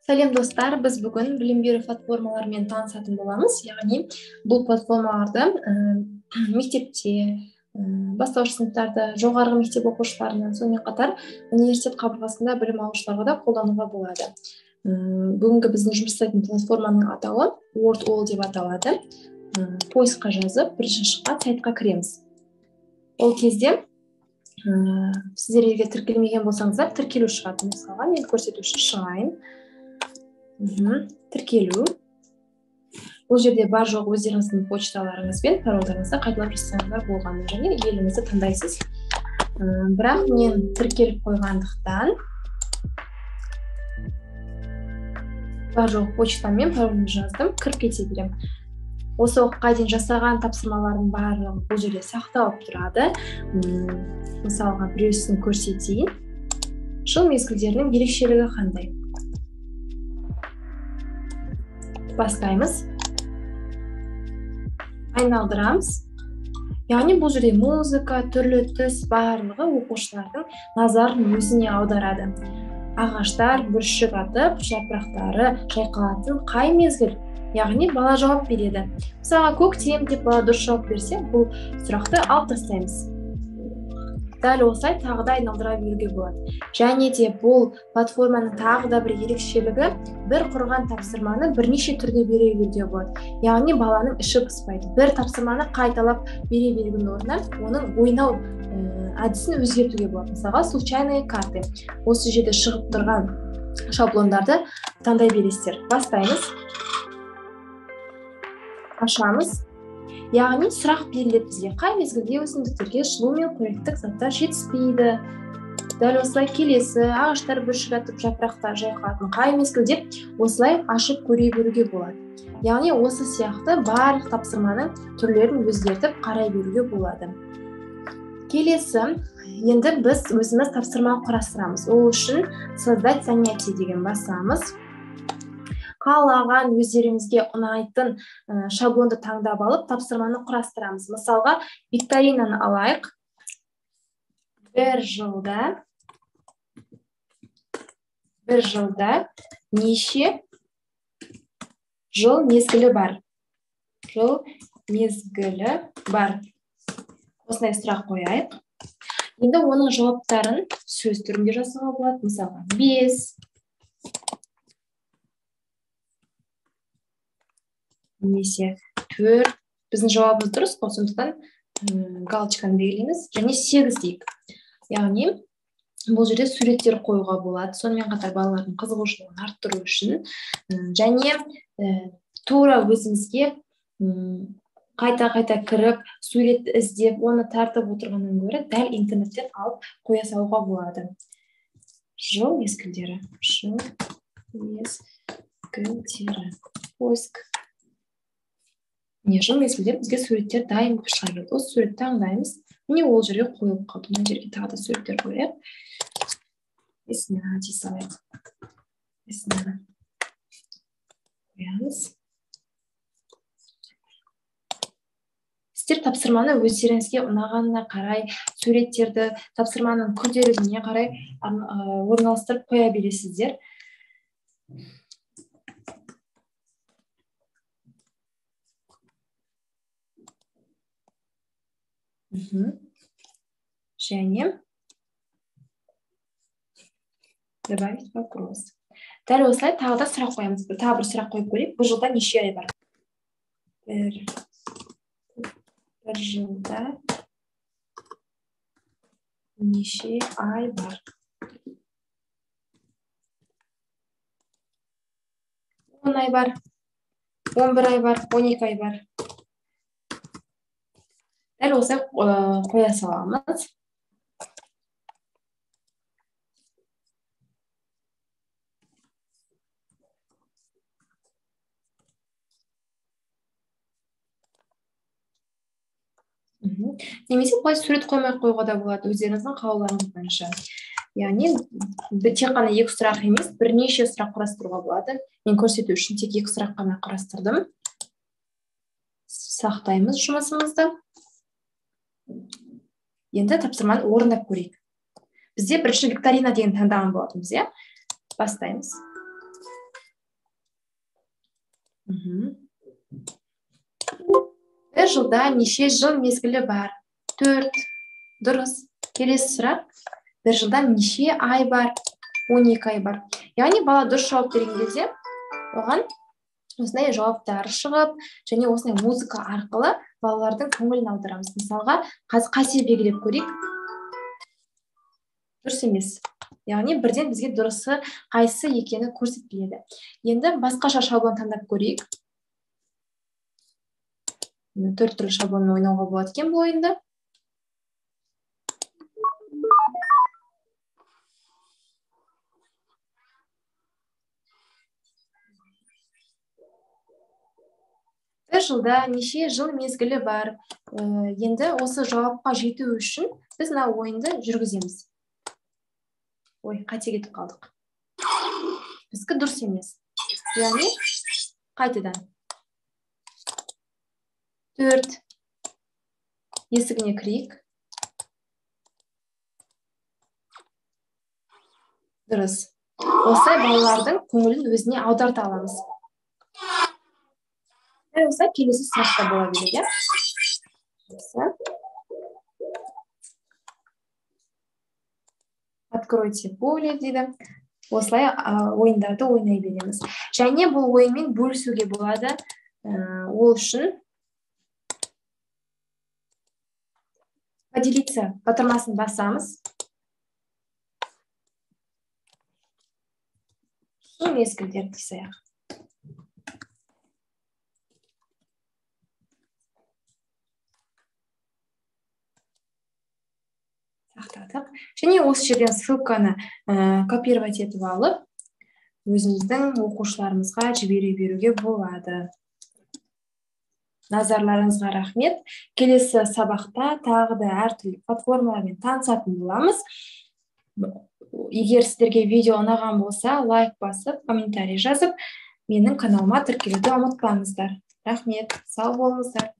Сәлем достар, біз бүгін білім беру платформаларымен танысатын боламыз. Яғни бұл платформаларды мектепте, бастауыш сыныптарда, жоғарғы мектеп оқушыларына, сонымен қатар университет қабырғасында білім алушыларға да қолдануға болады. Бүгінгі біздің жұмыс жасайтын платформаның атауы WordAll деп аталады. Поискқа жазып, бірінші шыққан сайтқа кіреміз. Ол кезде сіздер егер тіркелмеген болсаңыздар, тіркелу шығады. Мысалға, мен көрсету үшін шығайын. Тіркелу. Бұл жерде бар жоқ өздеріңіздің почталарыңызбен парольдарыңызды қайталап жазсаңыздар болғаны, және еліңізді таңдайсыз. Бірақ мен тіркеліп қойғандықтан бар жоқ почтамен парольімді жаздым, кіріп кете беремін. Осы уақытқа дейін жасаған тапсырмалардың барлығы бұл жерде сақталып тұрады. Мысалға, біреусін көрсетейін. Жыл мезгілдерінің ерекшелігі қандай? Бастаймыз. Айналдырамыз. Яғни бұл жерде музыка, түрлі түс барлығы оқушылардың назарын өзіне аударады. Ағаштар бүршік атып, жапырақтары жайқалатын қай мезгіл? Яғни бала жауап береді. Мысалға, көктем деп бала дұрыс жауап берсе, бұл сұрақты алып тастаймыз. Дәл осылай тағы да айналдыра беруге болады. Және де бұл платформаның тағы да бір ерекшелігі, бір құрған тапсырманы бірнеше түрде бере беруге болады. Яғни баланың іші пыспайды. Бір тапсырманы қайталап бере берудің орнына оның ойнау әдісін өзгертуге болады. Мысалға, случайные карты. Осы жерде шығып тұрған шаблондарды таңдай бересіздер. Бастаймыз. Ашамыз. Яғни сұрақ беріледі бізге. Қай мезгілде өсімдіктерге жылу мен қоректік заттар жетіспейді? Дәл осылай келесі ағаштар бүршік атып, жапырақтар жайқалатын қай мезгілде осылай ашып көре беруге болады. Яғни осы сияқты барлық тапсырманың түрлерін өзгертіп қарай беруге болады. Келесі, енді біз өзіміз тапсырма құрастырамыз. Ол үшін создать занятие деген басамыз. Қалаған өздеріңізге ұнайтын шаблонды таңдап алып, тапсырманы құрастырамыз. Мысалға, викторинаны алайық. Бір жылда неше жыл мезгілі бар? Жыл мезгілі бар. Осындай сұрақ қояйық. Енді оның жауаптарын сөз түрінде жасауға болады. Мысалға, 5, немесе 4. Біздің жауабымыз дұрыс қой, сондықтан галочканы белгілейміз. Және 8 дейік. Яғни, бұл жерде суреттер қоюға болады. Сонымен қатар балалардың қызығушылығын арттыру үшін. Және тура өзімізге қайта кіріп, сурет іздеп, оны тартып отырғаннан гөрі дәл интернеттен алып қоя салуға болады. Жыл мезгілдері. Жыл мезгілдері. Поиск. Жыл мезгілде бізге суреттер дайым көп шыға келеді. Осы суретті таңдаймыз. Міне ол жерге қойылып қалды. Мына жерге тағы да суреттер қояйық. Весна дей салайық. Весна. Қоямыз. Сіздер тапсырманы өздеріңізге ұнағанына қарай, суреттерді тапсырманың күрделілігіне қарай орналастырып қоя бересіздер. Және добавить вопрос. Дәл осылай тағы да сұрақ қоямыз. Тағы бір сұрақ қойып көрейік. Бір жылда неше ай бар? Бір жылда неше ай бар? 10 ай бар, 11 ай бар, 12 ай бар. Дәл осылай қоя саламыз. Немесе былай сурет қоймай қоюға да болады, өздеріңіздің қалауларыңыз бойынша. Яғни, тек қана 2 сұрақ емес, бірнеше сұрақ құрастыруға болады. Мен көрсету үшін тек 2 сұрақ қана құрастырдым. Сақтаймыз жұмысымызды. Енді тапсырманы орындап көрейік. Бізде бірінші викторина деген таңдаған болатынбыз, иә? Бастаймыз. бір жылда неше жыл мезгілі бар? 4. Дұрыс. Келесі сұрақ. Бір жылда неше ай бар? 12 ай бар. Яғни бала дұрыс жауап берген кезде оған осындай жауаптар шығып, және осындай музыка арқылы балалардың көңілін аударамыз. Мысалға, қате белгілеп көрейік. Дұрыс емес. Яғни бірден бізге дұрысы қайсы екені көрсетіледі. Енді басқаша шаблон таңдап көрейік. 4 түрлі шаблонын ойнауға болады екен бұл ойында. Бір жылда неше жыл мезгілі бар? Енді осы жауапқа жету үшін біз мына ойынды жүргіземіз. Ой, қате кетіп қалдық. Біздікі дұрыс емес. Яғни қайтадан. 4. Есігіне кірейік. Дұрыс. Осылай балалардың көңілін өзіне аударта аламыз. Осылай келесі сұрақта бола береді. Откройте поле дейді. Осылай ойындарды ойнай береміз. Және бұл ойынмен бөлісуге болады. Ол үшін поделиться батырмасын басамыз. Мезгілдерді қисайық. Сақтадық. Және осы жерден ссылканы копировать етіп алып, өзіміздің оқушыларымызға жібере беруге болады. Назарларыңызға рахмет. Келесі сабақта тағы да әртүрлі платформалармен танысатын боламыз. Егер сіздерге видео ұнаған болса, лайк басып, комментарий жазып, менің каналыма тіркелуді ұмытпаңыздар. Рахмет, сау болыңыздар.